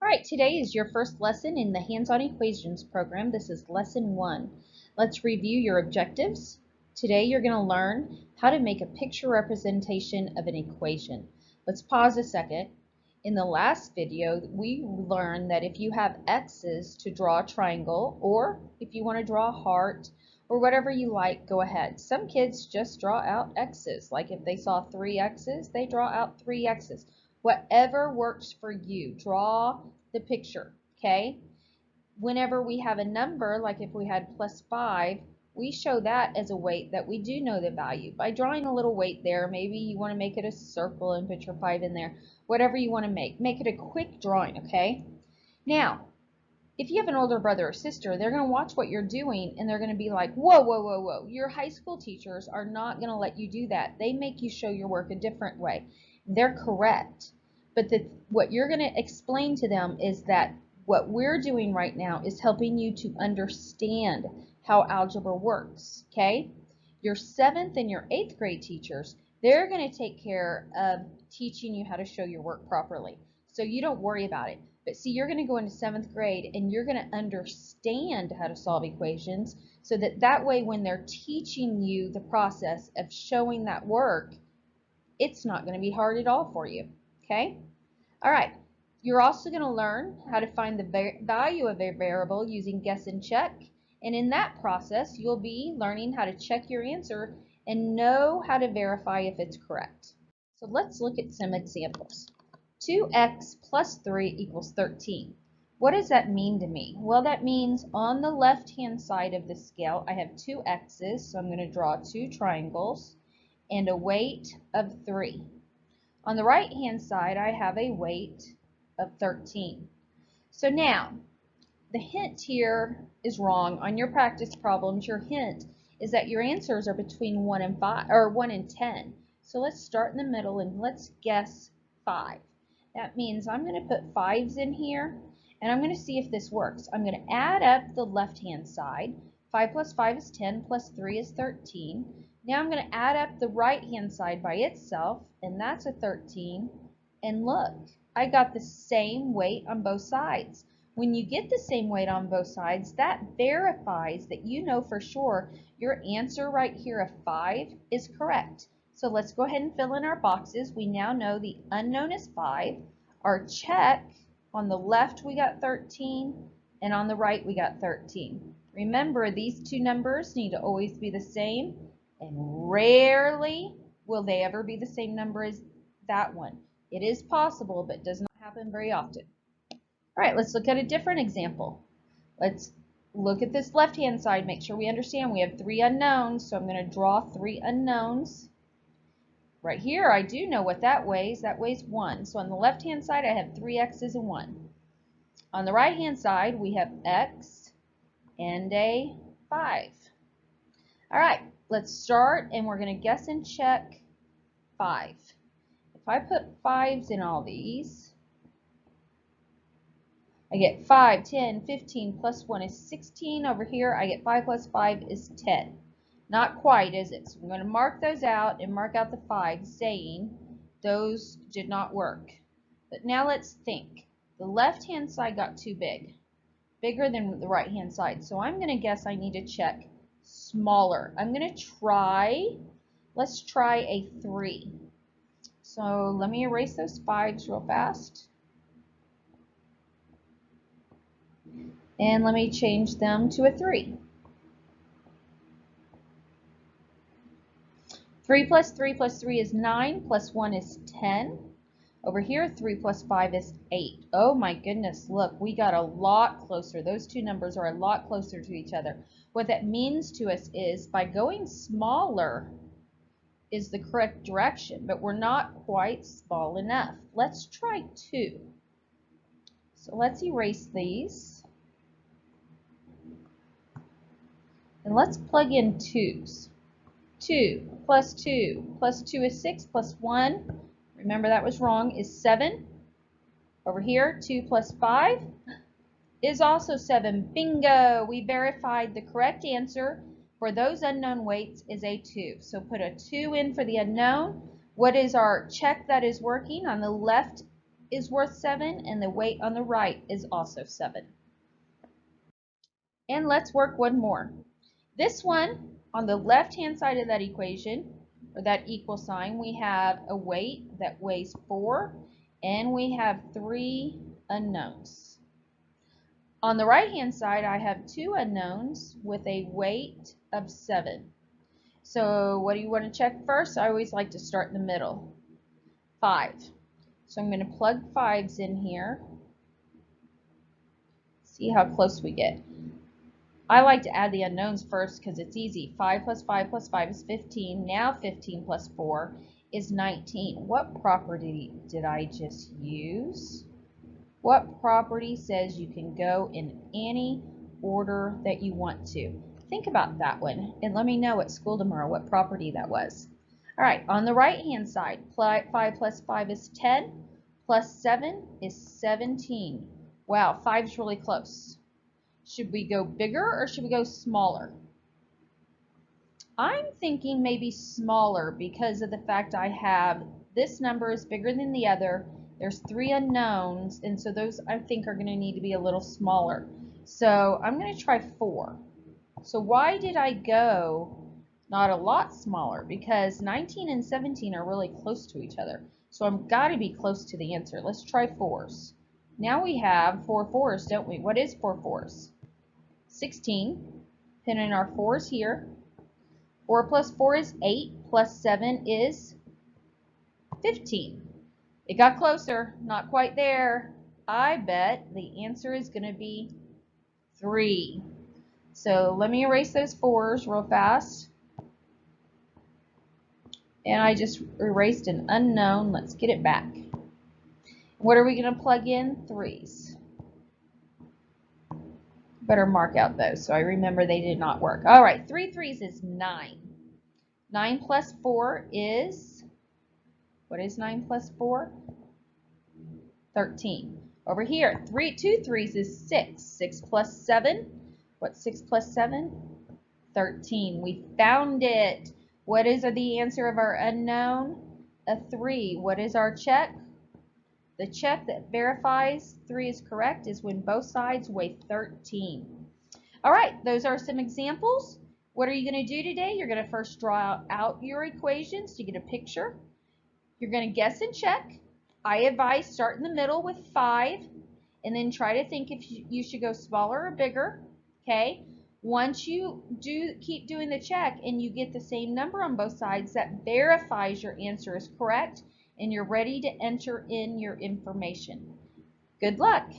All right, today is your first lesson in the Hands-on Equations program. This is lesson 1. Let's review your objectives. Today you're going to learn how to make a picture representation of an equation. Let's pause a second. In the last video, we learned that if you have x's to draw a triangle, or if you want to draw a heart, or whatever you like, go ahead. Some kids just draw out x's. Like if they saw 3 x's, they draw out 3 x's. Whatever works for you, draw the picture, okay? Whenever we have a number, like if we had +5, we show that as a weight that we do know the value. By drawing a little weight there, maybe you want to make it a circle and put your 5 in there, whatever you want to make. Make it a quick drawing, okay? Now, if you have an older brother or sister, they're going to watch what you're doing and they're going to be like, whoa, whoa, whoa, whoa. Your high school teachers are not going to let you do that. They make you show your work a different way. They're correct. But what you're going to explain to them is that what we're doing right now is helping you to understand how algebra works, okay? Your 7th and your 8th grade teachers, they're going to take care of teaching you how to show your work properly. So you don't worry about it. But see, you're going to go into 7th grade and you're going to understand how to solve equations so that way when they're teaching you the process of showing that work, it's not going to be hard at all for you, okay? All right, you're also going to learn how to find the value of a variable using guess and check. And in that process, you'll be learning how to check your answer and know how to verify if it's correct. So let's look at some examples. 2x plus 3 equals 13. What does that mean to me? Well, that means on the left-hand side of the scale, I have 2 x's, so I'm going to draw 2 triangles, and a weight of 3. On the right-hand side, I have a weight of 13. So now, the hint here is wrong. On your practice problems, your hint is that your answers are between 1 and 5 or 1 and 10. So let's start in the middle and let's guess 5. That means I'm going to put 5s in here and I'm going to see if this works. I'm going to add up the left-hand side. 5 plus 5 is 10 plus 3 is 13. Now I'm going to add up the right-hand side by itself, and that's a 13. And look, I got the same weight on both sides. When you get the same weight on both sides, that verifies that you know for sure your answer right here of 5 is correct. So let's go ahead and fill in our boxes. We now know the unknown is 5. Our check, on the left we got 13, and on the right we got 13. Remember, these two numbers need to always be the same, and rarely will they ever be the same number as that one. It is possible, but does not happen very often. All right, let's look at a different example. Let's look at this left-hand side, make sure we understand we have 3 unknowns, so I'm going to draw 3 unknowns. Right here, I do know what that weighs. That weighs 1. So on the left-hand side, I have 3 x's and 1. On the right-hand side, we have x and a 5. All right, let's start, and we're going to guess and check 5. If I put 5s in all these, I get 5, 10, 15, plus 1 is 16. Over here, I get 5 plus 5 is 10. Not quite, is it? So I'm going to mark those out and mark out the 5s, saying those did not work. But now let's think. The left-hand side got too big, bigger than the right-hand side. So I'm going to guess I need to check smaller. I'm going to try, let's try a 3. So let me erase those 5s real fast. And let me change them to a 3. 3 plus 3 plus 3 is 9, plus 1 is 10. Over here, 3 plus 5 is 8. Oh my goodness, look, we got a lot closer. Those two numbers are a lot closer to each other. What that means to us is by going smaller is the correct direction, but we're not quite small enough. Let's try 2. So let's erase these. And let's plug in 2's. 2 plus 2 plus 2 is 6 plus 1. Remember that was wrong, is 7. Over here, 2 plus 5 is also 7. Bingo! We verified the correct answer for those unknown weights is a 2. So put a 2 in for the unknown. What is our check that is working? On the left is worth 7 and the weight on the right is also 7. And let's work one more. This one, on the left-hand side of that equation, or that equal sign, we have a weight that weighs 4, and we have 3 unknowns. On the right-hand side, I have 2 unknowns with a weight of 7. So what do you want to check first? I always like to start in the middle. 5. So I'm going to plug 5s in here. See how close we get. I like to add the unknowns first because it's easy. 5 plus 5 plus 5 is 15. Now 15 plus 4 is 19. What property did I just use? What property says you can go in any order that you want to? Think about that one and let me know at school tomorrow what property that was. All right, on the right hand side, 5 plus 5 is 10, plus 7 is 17. Wow, 5 is really close. Should we go bigger or should we go smaller? I'm thinking maybe smaller because of the fact I have this number is bigger than the other. There's 3 unknowns, and so those I think are going to need to be a little smaller. So I'm going to try 4. So why did I go not a lot smaller? Because 19 and 17 are really close to each other. So I've got to be close to the answer. Let's try 4s. Now we have 4 4s, don't we? What is 4 4s? 16. Put in our 4s here. 4 plus 4 is 8, plus 7 is 15. It got closer, not quite there. I bet the answer is going to be 3. So let me erase those 4s real fast. And I just erased an unknown. Let's get it back. What are we going to plug in? 3s. Better mark out those so I remember they did not work. All right, 3 3s is 9. 9 plus 4 is, what is 9 plus 4? 13. Over here, 2 3s is 6. 6 plus 7, what's 6 plus 7? 13. We found it. What is the answer of our unknown? A 3. What is our check? The check that verifies 3 is correct is when both sides weigh 13. All right, those are some examples. What are you going to do today? You're going to first draw out your equations to get a picture. You're going to guess and check. I advise start in the middle with 5 and then try to think if you should go smaller or bigger. Okay? Once you keep doing the check and you get the same number on both sides, that verifies your answer is correct and you're ready to enter in your information. Good luck.